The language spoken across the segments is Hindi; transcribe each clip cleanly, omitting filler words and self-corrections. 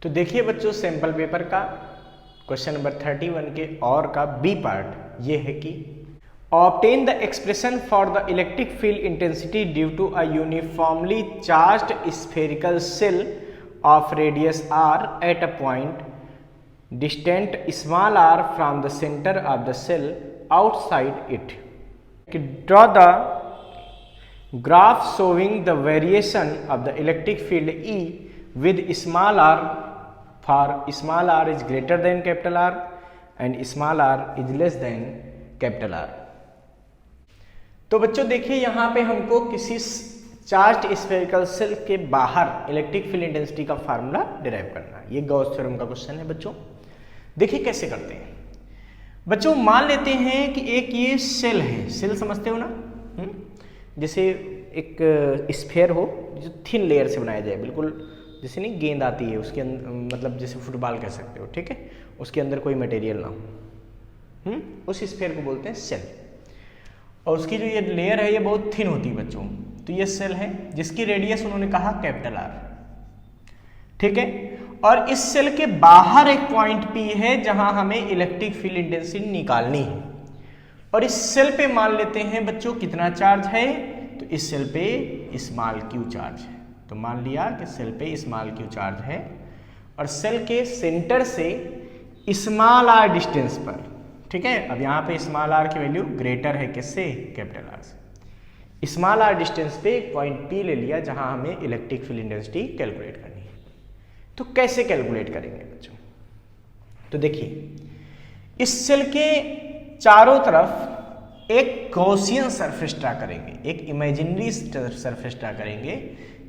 तो देखिए बच्चों सैंपल पेपर का क्वेश्चन नंबर 31 के और का बी पार्ट ये है कि obtain the expression for the electric field intensity due to a uniformly charged spherical shell of radius r at a point distant small r from the centre of the shell outside it. Draw the graph showing the variation of the electric field E with small r for small r is greater than capital R and small r is less than capital R. तो बच्चों देखिए यहाँ पे हमको किसी चार्ज्ड स्फेरिकल सेल के बाहर इलेक्ट्रिक फील्ड इंटेंसिटी का फार्मूला डिराइव करना है. ये गॉस थ्योरम का क्वेश्चन है बच्चों. देखिए कैसे करते हैं बच्चों. मान लेते हैं कि एक ये सेल है. सेल समझते हो ना, जैसे एक स्फेयर हो जो थिन लेयर से बनाया जाए, बिल्कुल जैसे नहीं गेंद आती है उसके अंदर, मतलब जैसे फुटबॉल कह सकते हो, ठीक है, उसके अंदर कोई मटेरियल ना हो, उस स्फेयर को बोलते हैं सेल. और उसकी जो ये लेयर है ये बहुत थिन होती है बच्चों. तो ये सेल है जिसकी रेडियस उन्होंने कहा कैपिटल R, ठीक है. और इस सेल के बाहर एक पॉइंट P है जहां हमें इलेक्ट्रिक फील्ड इंटेंसिटी निकालनी है. और इस सेल पे मान लेते हैं बच्चों कितना चार्ज है, तो इस सेल पे स्मॉल q चार्ज है. तो मान लिया कि सेल पे स्मॉल q चार्ज है और सेल के सेंटर से स्मॉल r डिस्टेंस पर, ठीक है. अब यहाँ पे स्मॉल r की वैल्यू ग्रेटर है किससे, कैपिटल R से. स्मॉल r डिस्टेंस पे एक पॉइंट P ले लिया जहां हमें इलेक्ट्रिक फील्ड इंटेंसिटी कैलकुलेट करनी है. तो कैसे कैलकुलेट करेंगे बच्चों. तो देखिए इस सेल के चारों तरफ एक गॉसियन सरफेस ड्रा करेंगे, एक इमेजिनरी सरफेस ड्रा करेंगे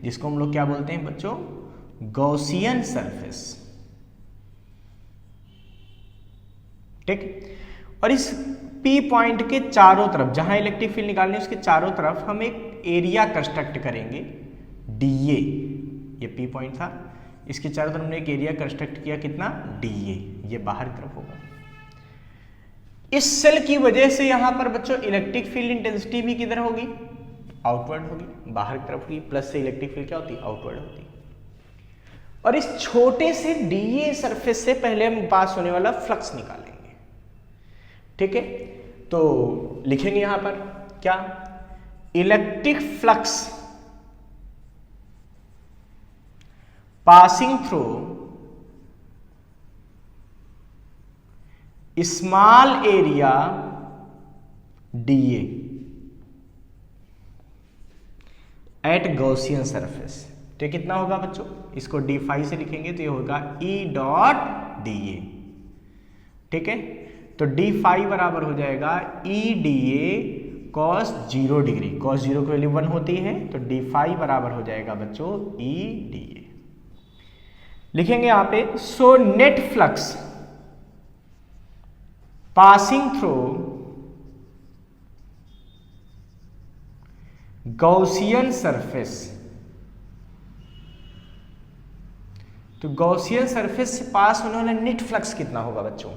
जिसको हम लोग क्या बोलते हैं बच्चों, गॉसियन सरफेस, ठीक. और इस P पॉइंट के चारों तरफ जहां इलेक्ट्रिक फील्ड निकालनी है उसके चारों तरफ हम एक एरिया कंस्ट्रक्ट करेंगे dA. ये P पॉइंट था, इसके चारों तरफ हमने एक एरिया कंस्ट्रक्ट किया कितना, dA. ये बाहर की तरफ होगा. इस सेल की वजह से यहां पर बच्चों इलेक्ट्रिक फील्ड इंटेंसिटी भी किधर होगी, आउटवर्ड होगी, बाहर की तरफ होगी. प्लस से इलेक्ट्रिक फील्ड क्या होती है, आउटवर्ड होती. और इस छोटे से dA सरफेस से पहले हम पास होने वाला फ्लक्स निकालेंगे, ठीक है. तो लिखेंगे यहां पर क्या, electric flux passing through small area dA at Gaussian surface. तो कितना होगा बच्चों, इसको d से लिखेंगे तो ये होगा E डॉट dA, ठीक है. तो d बराबर हो जाएगा E dA cos 0 degree. cos 0 की वैल्यू 1 होती है तो d बराबर हो जाएगा बच्चों E dA. लिखेंगे यहां पे so net flux passing through Gaussian surface. तो गॉसियन सरफेस से पास होने वाला नेट फ्लक्स कितना होगा बच्चों.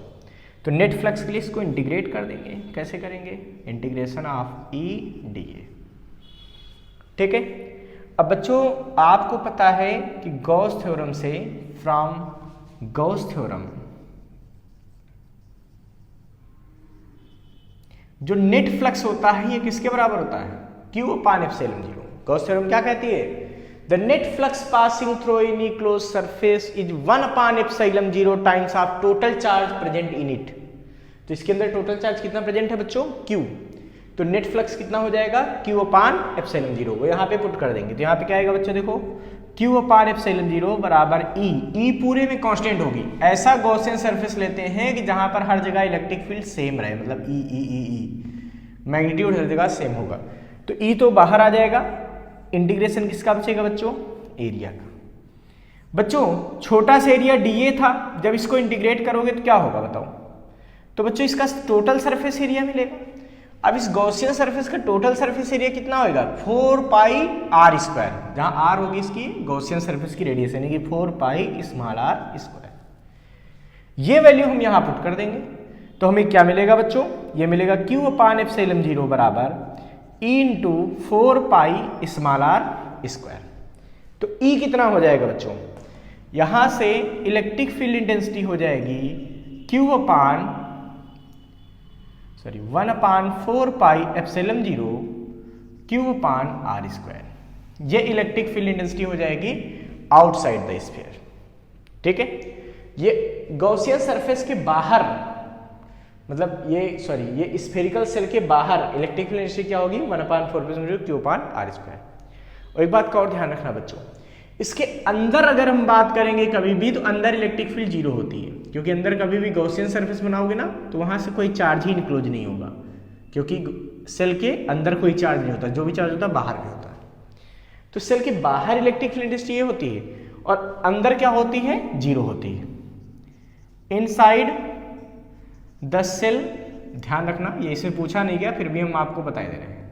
तो नेट फ्लक्स के लिए इसको इंटीग्रेट कर देंगे. कैसे करेंगे, इंटीग्रेशन ऑफ E dA, ठीक है. अब बच्चों आपको पता है कि गॉस थ्योरम से, फ्रॉम गॉस थ्योरम जो नेट फ्लक्स होता है ये किसके बराबर होता है, Q अपान एप्सिलॉन 0. गॉस थ्योरम क्या कहती है, the net flux passing through any close surface is 1 upon epsilon 0 times of total charge present in it. तो इसके अंदर टोटल चार्ज कितना प्रेजेंट है बच्चों, Q. तो नेट फ्लक्स कितना हो जाएगा, Q अपान एप्सिलॉन 0. वो यहाँ पे पुट कर देंगे. तो यहाँ पे क्या आएगा बच्चों, देखो Q अपान एप्सिलॉन 0 बराबर E पूरे में कांस्टेंट होगी. ऐसा गॉसियन सरफेस लेते हैं कि जहां पर हर जगह इलेक्ट्रिक फील्ड सेम रहे, मतलब E मैग्नीट्यूड हर जगह सेम होगा. तो E तो बाहर आ जाएगा. इंटीग्रेशन किसका बचेगा बच्चों, एरिया का. बच्चों छोटा सा एरिया dA था, जब इसको इंटीग्रेट करोगे तो क्या होगा बताओ. तो बच्चों इसका टोटल सरफेस एरिया मिलेगा. अब इस गॉसियन सरफेस का टोटल सरफेस एरिया कितना होगा, 4 पाई r स्क्वायर, जहां r होगी इसकी गॉसियन सरफेस की रेडियस यानी कि 4 पाई स्मॉल r स्क्वायर. ये वैल्यू हम यहां पुट कर देंगे तो हमें क्या मिलेगा बच्चों, ये मिलेगा Q अपान एप्सिलॉन 0 बराबर E into 4 pi small r square. तो E कितना हो जाएगा बच्चों, यहां से इलेक्ट्रिक फील्ड इंटेंसिटी हो जाएगी 1/4πε0 Q/r²। ये इलेक्ट्रिक फील्ड इंटेंसिटी हो जाएगी आउटसाइड द स्फीयर। ठीक है, ये गॉसियन सरफेस के बाहर, मतलब ये स्फेरिकल सेल के बाहर इलेक्ट्रिक फील्ड इंटेंसिटी क्या होगी 1/4πε0 Q/r²। और एक बात का और ध्यान रखना बच्चों, इसके अंदर अगर हम बात करेंगे कभी भी, तो अंदर इलेक्ट्रिक फील्ड 0 होती है, क्योंकि अंदर कभी भी गॉसियन सरफेस बनाओगे ना तो वहां से कोई चार्ज ही इनक्लोज नहीं होगा, क्योंकि सेल के अंदर कोई चार्ज नहीं होता, जो भी चार्ज होता है बाहर भी होता है। तो सेल के बाहर इलेक्ट्रिक फील्ड इंटेंसिटी ये होती है, और अंदर क्या होती है 0 होती है। इनसाइड द सेल, ध्यान रखना ये इसमें पूछा नहीं गया, फिर भी हम आपको बता दे रहे हैं।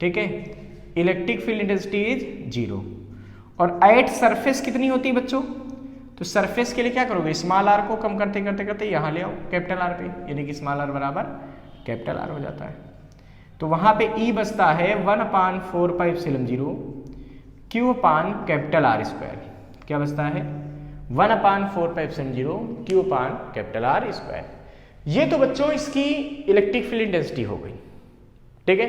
ठीक है, इलेक्ट्रिक फील्ड इंटेंसिटी इज 0। और एट सरफेस कितनी होती है बच्चों, तो सरफेस के लिए क्या करोगे, स्मॉल आर को कम करते करते करते यहाँ ले आओ कैपिटल आर पे, यानी कि स्मॉल आर बराबर कैपिटल आर हो जाता है। तो वहां पे ई बचता है 1/4πε0 Q/R²। क्या बचता है 1/4πε0 Q/R²। ये तो बच्चों इसकी इलेक्ट्रिक फील्ड इंटेंसिटी हो गई। ठीक है,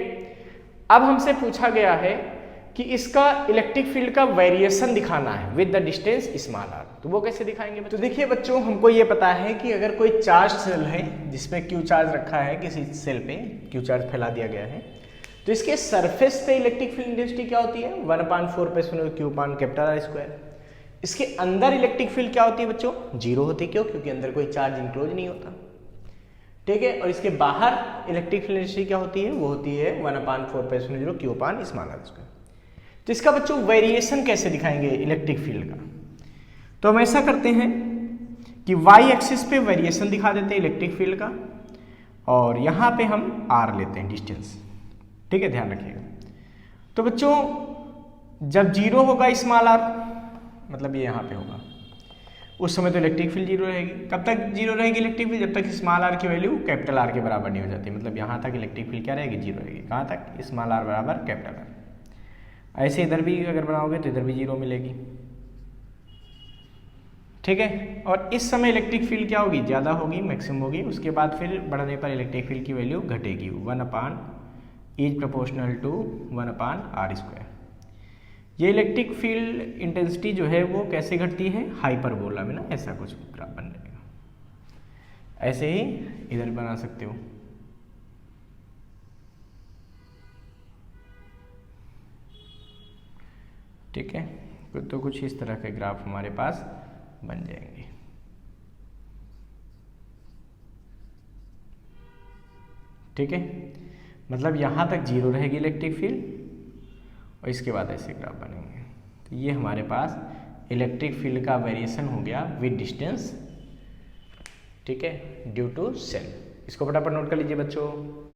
अब हमसे पूछा गया है कि इसका इलेक्ट्रिक फील्ड का वेरिएशन दिखाना है with the distance small r. तो वो कैसे दिखाएंगे? तो देखिए बच्चों, हमको ये पता है कि अगर कोई चार्ज सेल है जिसमें क्यू चार्ज रखा है, किसी सेल पे क्यू चार्ज फैला दिया गया है, तो इसके सरफेस पे इलेक्ट्रिक फील्ड इंटेंसिटी क्या होती है 1/4πε0 Q/R²। इसके अंदर इलेक्ट्रिक फील्ड क्या होती है बच्चों 0 होती है। क्यों? क्योंकि अंदर कोई चार्ज इंक्लोज नहीं होता। ठीक है, और इसके बाहर इलेक्ट्रिक फील्ड इंटेंसिटी क्या होती है, वो होती है 1/4πε0 Q/r²। तो इसका बच्चों वेरिएशन कैसे दिखाएंगे इलेक्ट्रिक फील्ड का? तो हम ऐसा करते हैं कि वाई एक्सिस पे वेरिएशन दिखा देते हैं इलेक्ट्रिक फील्ड का, और यहाँ पे हम आर लेते हैं डिस्टेंस। ठीक है, ध्यान रखिएगा। तो बच्चों जब 0 होगा स्मॉल आर, मतलब ये यहाँ पे होगा, उस समय तो इलेक्ट्रिक फील्ड 0 रहेगी। कब तक 0 रहेगी इलेक्ट्रिक फील्ड? जब तक स्मॉल आर की वैल्यू कैपिटल आर के बराबर नहीं हो जाती। मतलब यहाँ तक इलेक्ट्रिक फील्ड क्या रहेगी 0 रहेगी। कहाँ तक? स्मॉल आर बराबर कैपिटल आर। ऐसे इधर भी अगर बनाओगे तो इधर भी 0 मिलेगी। ठीक है, और इस समय इलेक्ट्रिक फील्ड क्या होगी, ज़्यादा होगी, मैक्सिमम होगी। उसके बाद फिर बढ़ने पर इलेक्ट्रिक फील्ड की वैल्यू घटेगी 1/(1/r²। ये इलेक्ट्रिक फील्ड इंटेंसिटी जो है वो कैसे घटती है, हाइपरबोला में ना, ऐसा कुछ ग्राफ बन जाएगा। ऐसे ही इधर बना सकते हो। ठीक है, तो कुछ इस तरह के ग्राफ हमारे पास बन जाएंगे। ठीक है, मतलब यहाँ तक 0 रहेगी इलेक्ट्रिक फील्ड, और इसके बाद ऐसे ग्राफ बनेंगे। तो ये हमारे पास इलेक्ट्रिक फील्ड का वेरिएशन हो गया विद डिस्टेंस। ठीक है, ड्यू टू सेल। इसको फटाफट नोट कर लीजिए बच्चों।